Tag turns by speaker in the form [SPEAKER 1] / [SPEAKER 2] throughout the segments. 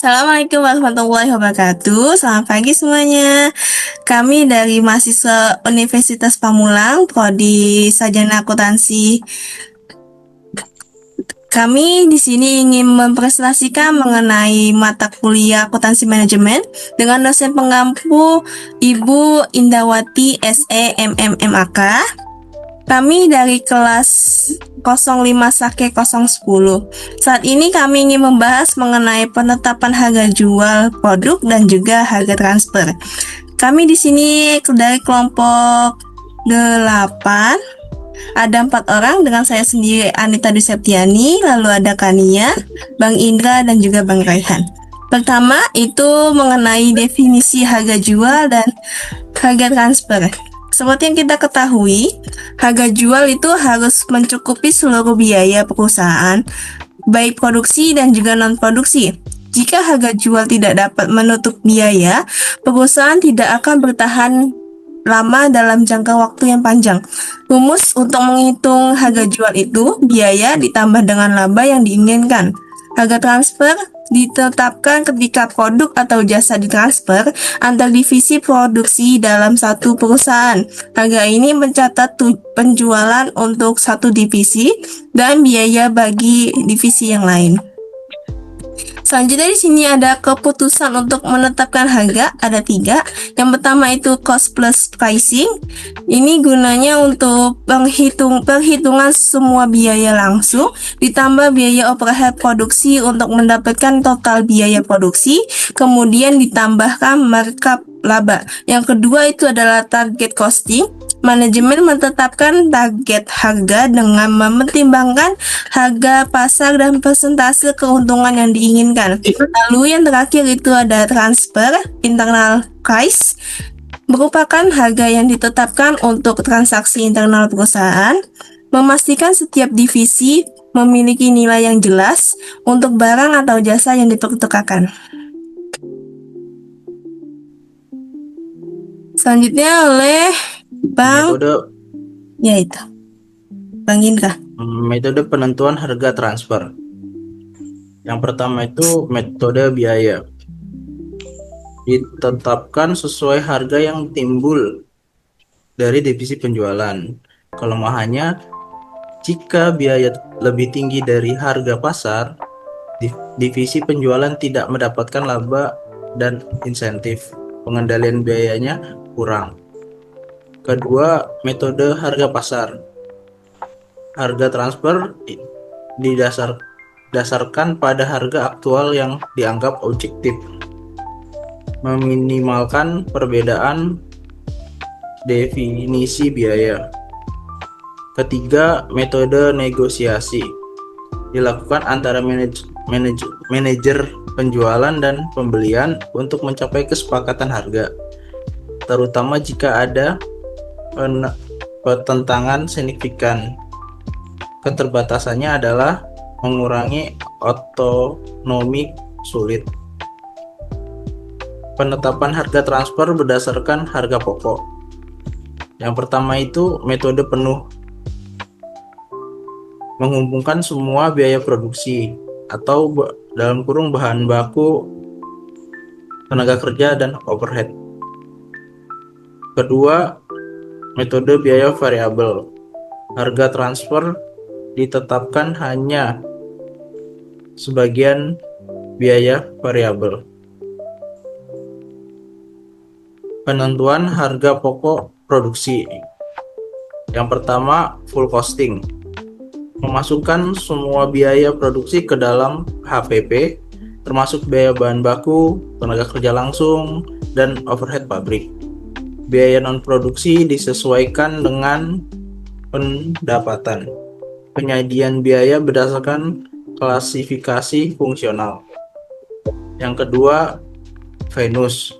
[SPEAKER 1] Assalamualaikum warahmatullahi wabarakatuh. Selamat pagi semuanya. Kami dari mahasiswa Universitas Pamulang, Prodi Sarjana Akuntansi. Kami di sini ingin mempresentasikan mengenai mata kuliah Akuntansi Manajemen dengan dosen pengampu Ibu Indawati SE MMMAK. Kami dari kelas 05 Sake 010. Saat ini kami ingin membahas mengenai penetapan harga jual produk dan juga harga transfer. Kami di sini dari kelompok 8. Ada 4 orang dengan saya sendiri Anita Dwi Septiani, lalu ada Kania, Bang Indra, dan juga Bang Raihan. Pertama itu mengenai definisi harga jual dan harga transfer. Seperti yang kita ketahui, harga jual itu harus mencukupi seluruh biaya perusahaan, baik produksi dan juga non-produksi. Jika harga jual tidak dapat menutup biaya, perusahaan tidak akan bertahan lama dalam jangka waktu yang panjang. Rumus untuk menghitung harga jual itu biaya ditambah dengan laba yang diinginkan. Harga transfer ditetapkan ketika produk atau jasa ditransfer antar divisi produksi dalam satu perusahaan. Harga ini mencatat penjualan untuk satu divisi dan biaya bagi divisi yang lain. Selanjutnya di sini ada keputusan untuk menetapkan harga, ada 3. Yang pertama itu cost plus pricing. Ini gunanya untuk perhitungan semua biaya langsung ditambah biaya overhead produksi untuk mendapatkan total biaya produksi, kemudian ditambahkan markup laba. Yang kedua itu adalah target costing. Manajemen menetapkan target harga dengan mempertimbangkan harga pasar dan persentase keuntungan yang diinginkan. Lalu yang terakhir itu ada transfer, internal price, merupakan harga yang ditetapkan untuk transaksi internal perusahaan, memastikan setiap divisi memiliki nilai yang jelas untuk barang atau jasa yang dipertukarkan. Selanjutnya oleh Bang, yaitu Bang Indra.
[SPEAKER 2] Metode penentuan harga transfer. Yang pertama itu metode biaya. Ditetapkan sesuai harga yang timbul dari divisi penjualan. Kelemahannya, jika biaya lebih tinggi dari harga pasar, divisi penjualan tidak mendapatkan laba dan insentif. Pengendalian biayanya kurang. Kedua, metode harga pasar. Harga transfer didasarkan pada harga aktual yang dianggap objektif, meminimalkan perbedaan definisi biaya. Ketiga, metode negosiasi dilakukan antara manajer penjualan dan pembelian untuk mencapai kesepakatan harga, terutama jika ada pertentangan signifikan. Keterbatasannya adalah mengurangi otonomi sulit. Penetapan harga transfer berdasarkan harga pokok. Yang pertama itu metode penuh. Menghubungkan semua biaya produksi atau dalam kurung bahan baku, tenaga kerja, dan overhead. Kedua, metode biaya variabel. Harga transfer ditetapkan hanya sebagian biaya variabel. Penentuan harga pokok produksi. Yang pertama, full costing. Memasukkan semua biaya produksi ke dalam HPP, termasuk biaya bahan baku, tenaga kerja langsung, dan overhead pabrik. Biaya non-produksi disesuaikan dengan pendapatan. Penyajian biaya berdasarkan klasifikasi fungsional. Yang kedua, Venus.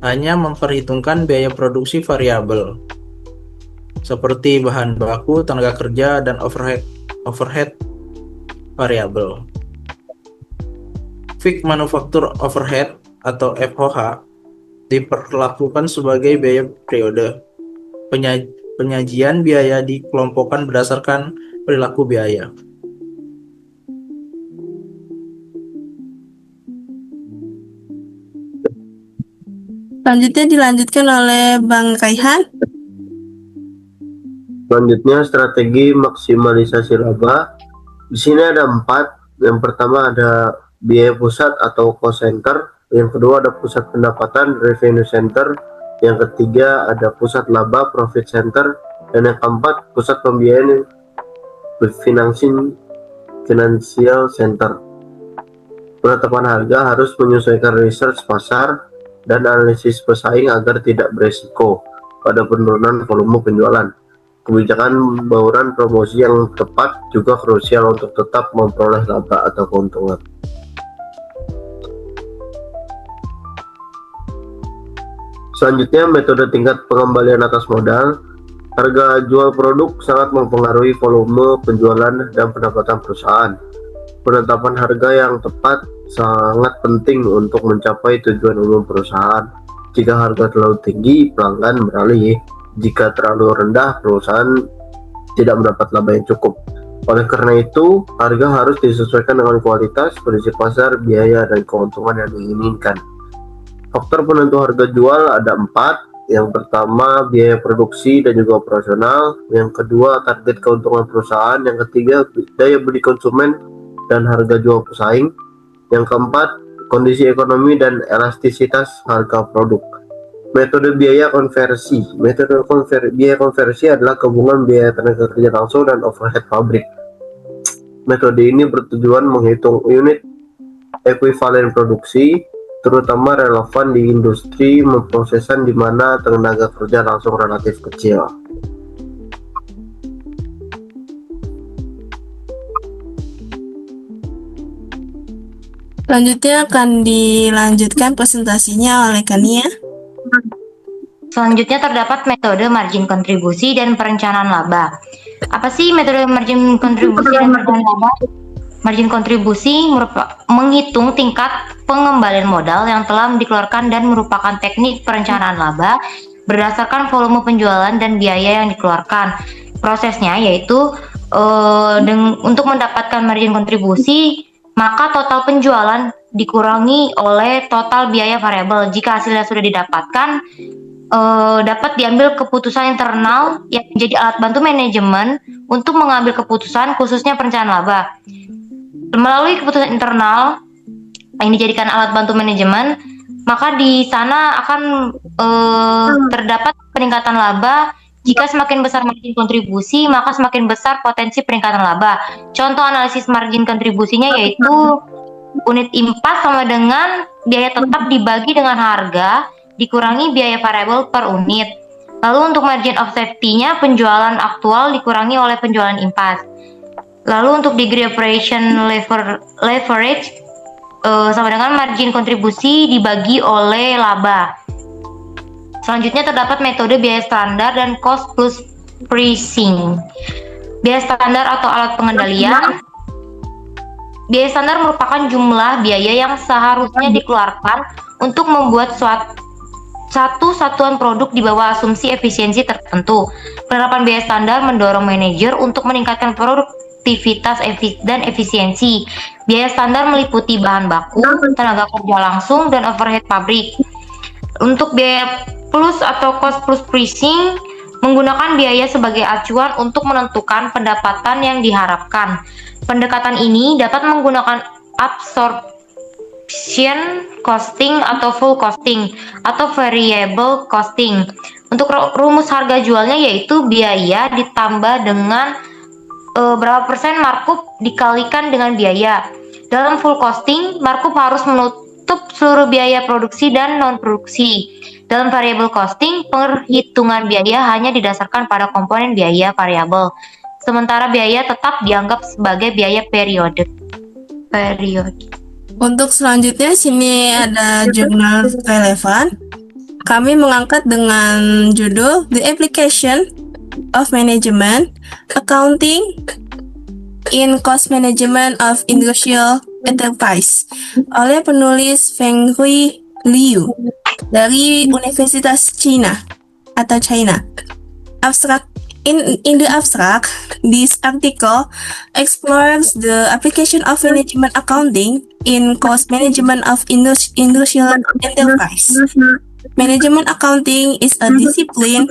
[SPEAKER 2] Hanya memperhitungkan biaya produksi variabel seperti bahan baku, tenaga kerja, dan overhead variabel. Fixed Manufacture Overhead atau FOH diperlakukan sebagai biaya periode. Penyajian biaya dikelompokkan berdasarkan perilaku biaya.
[SPEAKER 1] Selanjutnya dilanjutkan oleh Bang Kaihan.
[SPEAKER 3] Selanjutnya strategi maksimalisasi laba. Di sini ada 4. Yang pertama ada biaya pusat atau cost center. Yang kedua ada pusat pendapatan revenue center. Yang ketiga ada pusat laba profit center. Dan yang keempat pusat pembiayaan financial center. Penetapan harga harus menyesuaikan research pasar dan analisis pesaing agar tidak beresiko pada penurunan volume penjualan. Kebijakan bauran promosi yang tepat juga krusial untuk tetap memperoleh laba atau keuntungan. Selanjutnya, metode tingkat pengembalian atas modal. Harga jual produk sangat mempengaruhi volume penjualan dan pendapatan perusahaan. Penetapan harga yang tepat sangat penting untuk mencapai tujuan umum perusahaan. Jika harga terlalu tinggi, pelanggan beralih. Jika terlalu rendah, perusahaan tidak mendapat laba yang cukup. Oleh karena itu, harga harus disesuaikan dengan kualitas, kondisi pasar, biaya, dan keuntungan yang diinginkan. Faktor penentu harga jual ada 4. Yang pertama, biaya produksi dan juga operasional. Yang kedua, target keuntungan perusahaan. Yang ketiga, daya beli konsumen dan harga jual pesaing. Yang keempat, kondisi ekonomi dan elastisitas harga produk. Metode biaya konversi. Biaya konversi adalah gabungan biaya tenaga kerja langsung dan overhead pabrik. Metode ini bertujuan menghitung unit ekuivalen produksi, terutama relevan di industri pemrosesan di mana tenaga kerja langsung relatif kecil.
[SPEAKER 1] Selanjutnya akan dilanjutkan presentasinya oleh Kania.
[SPEAKER 4] Selanjutnya terdapat metode margin kontribusi dan perencanaan laba. Apa sih metode margin kontribusi dan perencanaan laba? Margin kontribusi menghitung tingkat pengembalian modal yang telah dikeluarkan dan merupakan teknik perencanaan laba berdasarkan volume penjualan dan biaya yang dikeluarkan. Prosesnya yaitu untuk mendapatkan margin kontribusi, maka total penjualan dikurangi oleh total biaya variabel. Jika hasilnya sudah didapatkan, dapat diambil keputusan internal yang menjadi alat bantu manajemen untuk mengambil keputusan khususnya perencanaan laba. Melalui keputusan internal yang dijadikan alat bantu manajemen, maka di sana akan terdapat peningkatan laba. Jika semakin besar margin kontribusi, maka semakin besar potensi peningkatan laba. Contoh analisis margin kontribusinya yaitu unit impas sama dengan biaya tetap dibagi dengan harga dikurangi biaya variabel per unit. Lalu untuk margin of safety-nya, penjualan aktual dikurangi oleh penjualan impas. Lalu untuk degree operation leverage sama dengan margin kontribusi dibagi oleh laba. Selanjutnya terdapat metode biaya standar dan cost plus pricing. Biaya standar atau alat pengendalian. Biaya standar merupakan jumlah biaya yang seharusnya dikeluarkan untuk membuat satu satuan produk di bawah asumsi efisiensi tertentu. Penerapan biaya standar mendorong manajer untuk meningkatkan produktivitas dan efisiensi. Biaya standar meliputi bahan baku, tenaga kerja langsung, dan overhead pabrik. Untuk biaya plus atau cost plus pricing menggunakan biaya sebagai acuan untuk menentukan pendapatan yang diharapkan. Pendekatan ini dapat menggunakan absorption costing atau full costing atau variable costing. Untuk rumus harga jualnya yaitu biaya ditambah dengan berapa persen markup dikalikan dengan biaya. Dalam full costing, markup harus menutup seluruh biaya produksi dan non produksi. Dalam variable costing, perhitungan biaya hanya didasarkan pada komponen biaya variabel, sementara biaya tetap dianggap sebagai biaya periode.
[SPEAKER 1] Untuk selanjutnya sini ada jurnal relevan. Kami mengangkat dengan judul The Application of Management Accounting in Cost Management of Industrial Enterprise oleh penulis Feng Hui Liu dari Universitas China atau China. Abstract in the abstract, this article explores the application of management accounting in cost management of industrial enterprise. Management accounting is a discipline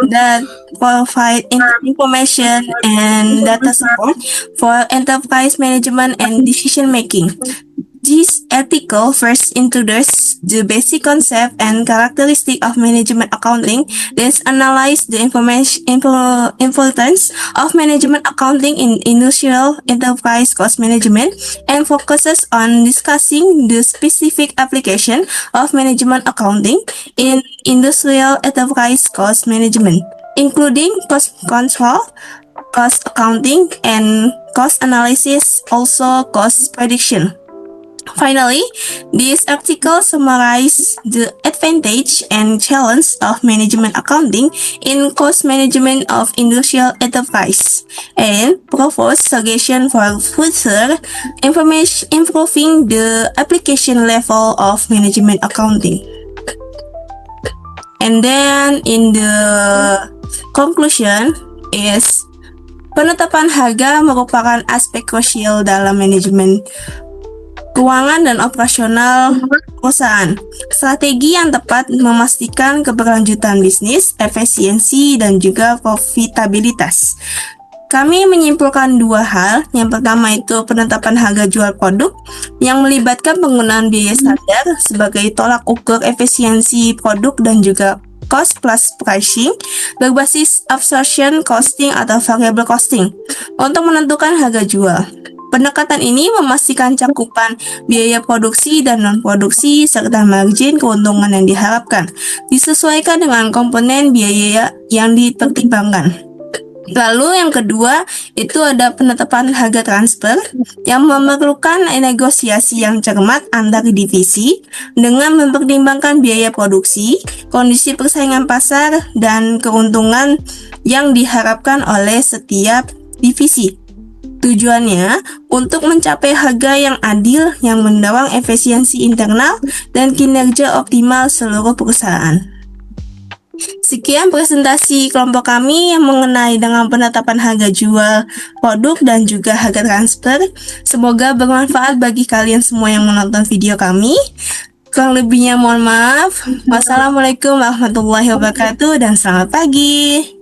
[SPEAKER 1] that provide information and data support for enterprise management and decision making. This article first introduces the basic concept and characteristic of management accounting, then analyze the importance of management accounting in industrial enterprise cost management, and focuses on discussing the specific application of management accounting in industrial enterprise cost management, including cost control, cost accounting, and cost analysis, also cost prediction. Finally, this article summarizes the advantage and challenge of management accounting in cost management of industrial enterprise and propose suggestions for further information improving the application level of management accounting. And then in the conclusion is penetapan harga merupakan aspek krusial dalam manajemen keuangan dan operasional perusahaan. Strategi yang tepat memastikan keberlanjutan bisnis, efisiensi, dan juga profitabilitas. Kami menyimpulkan dua hal. Yang pertama itu penetapan harga jual produk yang melibatkan penggunaan biaya standar sebagai tolak ukur efisiensi produk dan juga cost plus pricing berbasis absorption costing atau variable costing untuk menentukan harga jual. Pendekatan ini memastikan cakupan biaya produksi dan non-produksi serta margin keuntungan yang diharapkan disesuaikan dengan komponen biaya yang dipertimbangkan. Lalu yang kedua itu ada penetapan harga transfer yang memerlukan negosiasi yang cermat antar divisi dengan mempertimbangkan biaya produksi, kondisi persaingan pasar, dan keuntungan yang diharapkan oleh setiap divisi. Tujuannya untuk mencapai harga yang adil yang mendorong efisiensi internal dan kinerja optimal seluruh perusahaan. Sekian presentasi kelompok kami yang mengenai dengan penetapan harga jual produk dan juga harga transfer. Semoga bermanfaat bagi kalian semua yang menonton video kami. Kurang lebihnya mohon maaf. Wassalamualaikum warahmatullahi wabarakatuh dan selamat pagi.